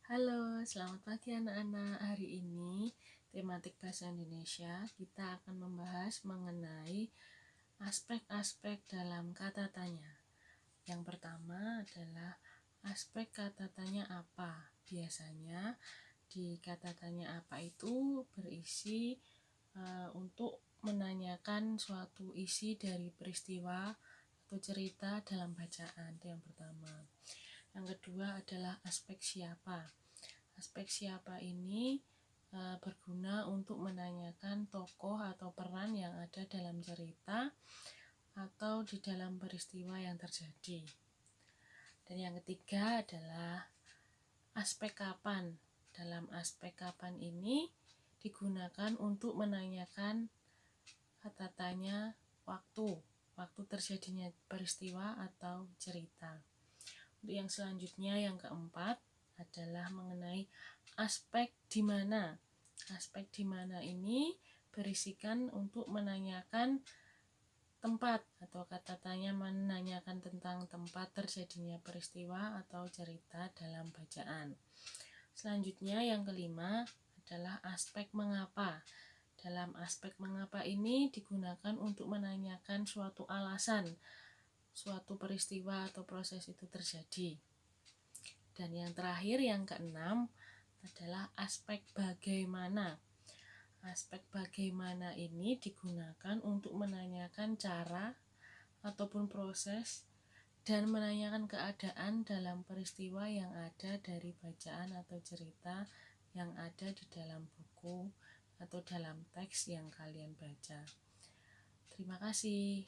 Halo, selamat pagi anak-anak. Hari ini tematik bahasa Indonesia kita akan membahas mengenai aspek-aspek dalam kata tanya. Yang pertama adalah aspek kata tanya apa. Biasanya di kata tanya apa itu berisi untuk menanyakan suatu isi dari peristiwa atau cerita dalam bacaan. Itu yang pertama. Yang kedua adalah aspek siapa. Aspek siapa ini berguna untuk menanyakan tokoh atau peran yang ada dalam cerita atau di dalam peristiwa yang terjadi. Dan yang ketiga adalah aspek kapan. Dalam aspek kapan ini digunakan untuk menanyakan kata tanya waktu terjadinya peristiwa atau cerita. Untuk yang selanjutnya, yang keempat adalah mengenai aspek di mana. Aspek di mana ini berisikan untuk menanyakan tempat atau kata tanya menanyakan tentang tempat terjadinya peristiwa atau cerita dalam bacaan. Selanjutnya yang kelima adalah aspek mengapa. Dalam aspek mengapa ini digunakan untuk menanyakan suatu alasan suatu peristiwa atau proses itu terjadi. Dan yang terakhir, yang keenam adalah aspek bagaimana. Aspek bagaimana ini digunakan untuk menanyakan cara ataupun proses dan menanyakan keadaan dalam peristiwa yang ada dari bacaan atau cerita yang ada di dalam buku atau dalam teks yang kalian baca. Terima kasih.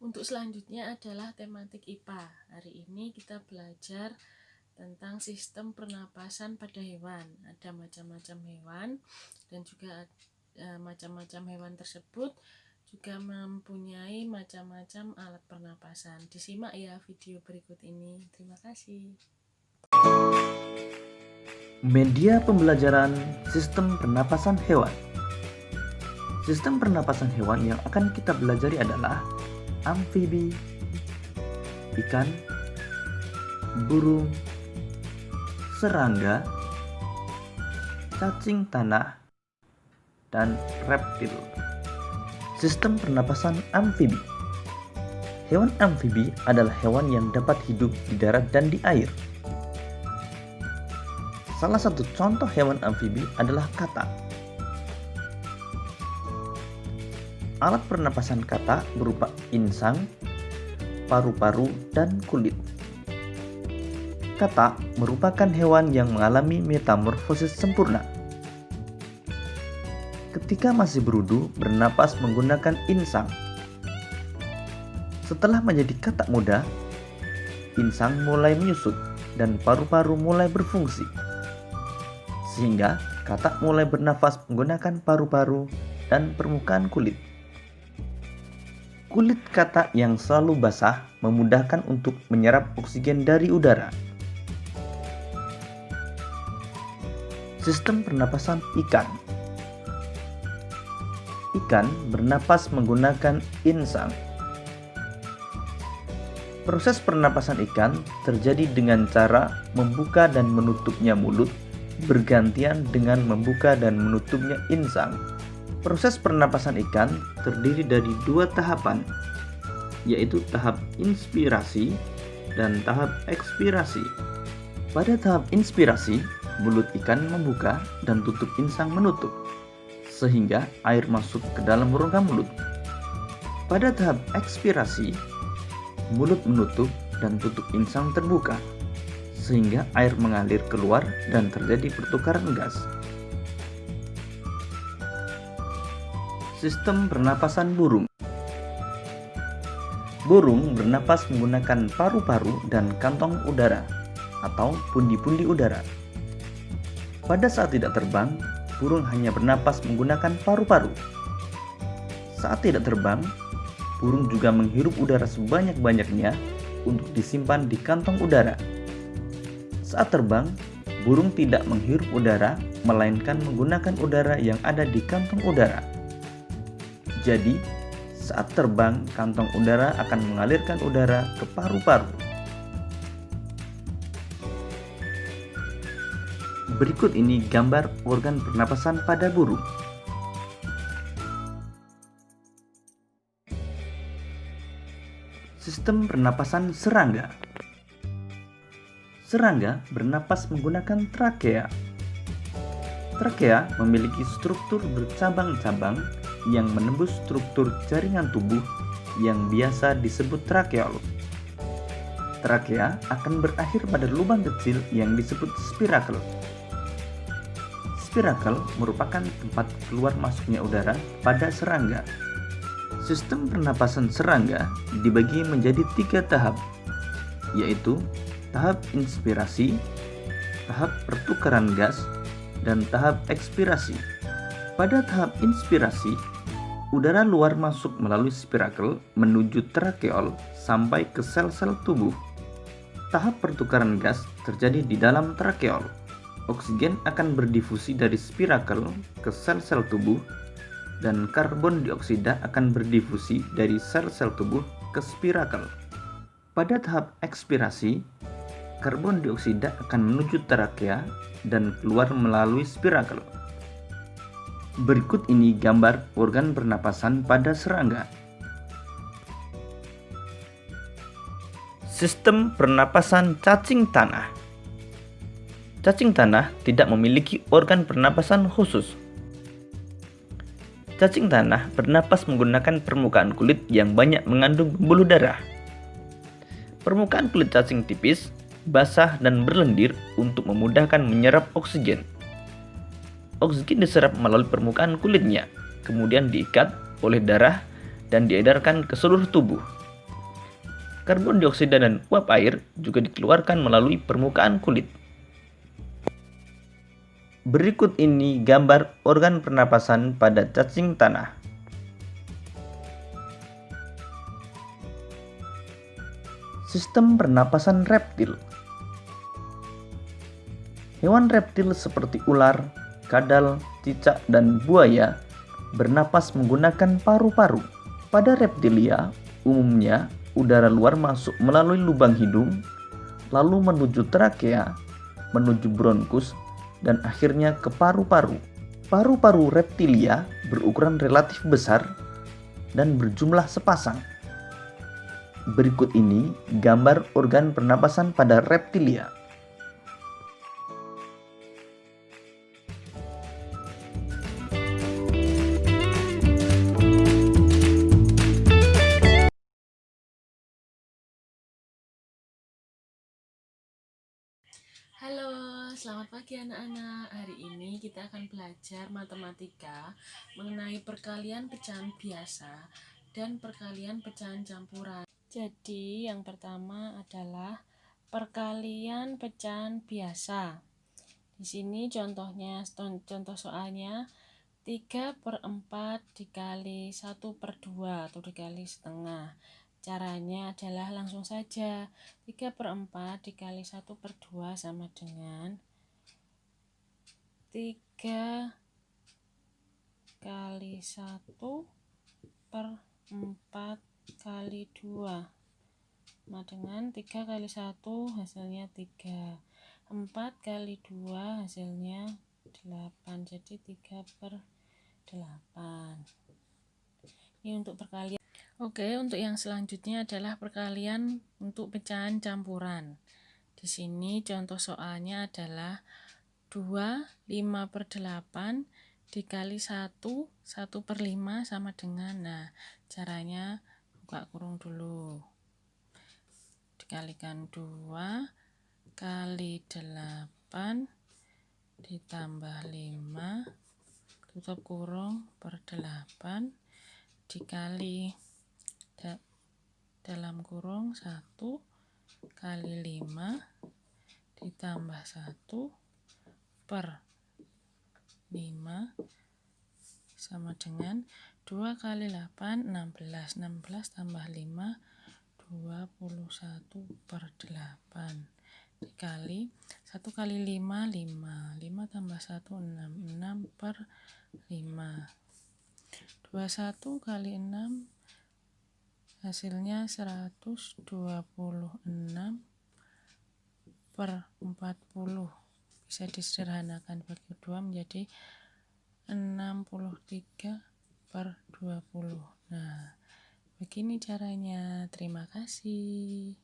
Untuk selanjutnya adalah tematik IPA. Hari ini kita belajar tentang sistem pernapasan pada hewan. Ada macam-macam hewan dan juga macam-macam hewan tersebut juga mempunyai macam-macam alat pernapasan. Disimak ya video berikut ini. Terima kasih. Media pembelajaran sistem pernapasan hewan. Sistem pernapasan hewan yang akan kita pelajari adalah amfibi, ikan, burung, serangga, cacing tanah, dan reptil. Sistem pernapasan amfibi. Hewan amfibi adalah hewan yang dapat hidup di darat dan di air. Salah satu contoh hewan amfibi adalah katak. Alat pernapasan katak berupa insang, paru-paru, dan kulit. Katak merupakan hewan yang mengalami metamorfosis sempurna. Ketika masih berudu, bernapas menggunakan insang. Setelah menjadi katak muda, insang mulai menyusut dan paru-paru mulai berfungsi. Sehingga katak mulai bernafas menggunakan paru-paru dan permukaan kulit. Kulit katak yang selalu basah memudahkan untuk menyerap oksigen dari udara. Sistem pernapasan ikan. Ikan bernapas menggunakan insang. Proses pernapasan ikan terjadi dengan cara membuka dan menutupnya mulut bergantian dengan membuka dan menutupnya insang. Proses pernapasan ikan terdiri dari dua tahapan, yaitu tahap inspirasi dan tahap ekspirasi. Pada tahap inspirasi, mulut ikan membuka dan tutup insang menutup, sehingga air masuk ke dalam rongga mulut. Pada tahap ekspirasi, mulut menutup dan tutup insang terbuka, sehingga air mengalir keluar dan terjadi pertukaran gas. Sistem pernapasan burung. Burung bernapas menggunakan paru-paru dan kantong udara atau pundi-pundi udara. Pada saat tidak terbang, burung hanya bernapas menggunakan paru-paru. Saat tidak terbang, burung juga menghirup udara sebanyak-banyaknya untuk disimpan di kantong udara. Saat terbang, burung tidak menghirup udara, melainkan menggunakan udara yang ada di kantong udara. Jadi, saat terbang, kantong udara akan mengalirkan udara ke paru-paru. Berikut ini gambar organ pernapasan pada burung. Sistem pernapasan serangga. Serangga bernapas menggunakan trakea. Trakea memiliki struktur bercabang-cabang yang menembus struktur jaringan tubuh yang biasa disebut trakeol. Trakea akan berakhir pada lubang kecil yang disebut spirakel. Spirakel merupakan tempat keluar masuknya udara pada serangga. Sistem pernapasan serangga dibagi menjadi 3 tahap, yaitu tahap inspirasi, tahap pertukaran gas, dan tahap ekspirasi. Pada tahap inspirasi, udara luar masuk melalui spirakel menuju trakeol sampai ke sel-sel tubuh. Tahap pertukaran gas terjadi di dalam trakeol. Oksigen akan berdifusi dari spirakel ke sel-sel tubuh, dan karbon dioksida akan berdifusi dari sel-sel tubuh ke spirakel. Pada tahap ekspirasi, karbon dioksida akan menuju trakea dan keluar melalui spirakel. Berikut ini gambar organ pernapasan pada serangga. Sistem pernapasan cacing tanah. Cacing tanah tidak memiliki organ pernapasan khusus. Cacing tanah bernapas menggunakan permukaan kulit yang banyak mengandung pembuluh darah. Permukaan kulit cacing tipis, basah, dan berlendir untuk memudahkan menyerap oksigen. Oksigen diserap melalui permukaan kulitnya, kemudian diikat oleh darah dan diedarkan ke seluruh tubuh. Karbon dioksida dan uap air juga dikeluarkan melalui permukaan kulit. Berikut ini gambar organ pernapasan pada cacing tanah. Sistem pernapasan reptil. Hewan reptil seperti ular, kadal, cicak, dan buaya bernapas menggunakan paru-paru. Pada reptilia, umumnya udara luar masuk melalui lubang hidung, lalu menuju trakea, menuju bronkus, dan akhirnya ke paru-paru. Paru-paru reptilia berukuran relatif besar dan berjumlah sepasang. Berikut ini gambar organ pernapasan pada reptilia. Halo, selamat pagi anak-anak. Hari ini kita akan belajar matematika mengenai perkalian pecahan biasa dan perkalian pecahan campuran. Jadi, yang pertama adalah perkalian pecahan biasa. Di sini contoh soalnya 3/4 dikali 1/2 atau dikali setengah. Caranya adalah langsung saja. 3/4 dikali 1/2 sama dengan 3 kali 1/4 kali 2 sama dengan 3 kali 1 hasilnya 3. 4 kali 2 hasilnya 8. Jadi 3/8. Ini untuk perkalian. Oke, untuk yang selanjutnya adalah perkalian untuk pecahan campuran. Di sini contoh soalnya adalah 2 5/8 dikali 1 1/5 sama dengan, nah caranya buka kurung dulu, dikalikan 2 kali 8 ditambah 5 tutup kurung per 8 dikali dalam kurung 1 kali 5 ditambah 1 per 5 sama dengan 2 kali 8 16. 16 tambah 5 21/8. dikali 1 kali 5 5 tambah 1 6 per 5. 21 kali 6 hasilnya 126 per 40. Bisa disederhanakan bagi 2 menjadi 63 per 20. Nah, begini caranya. Terima kasih.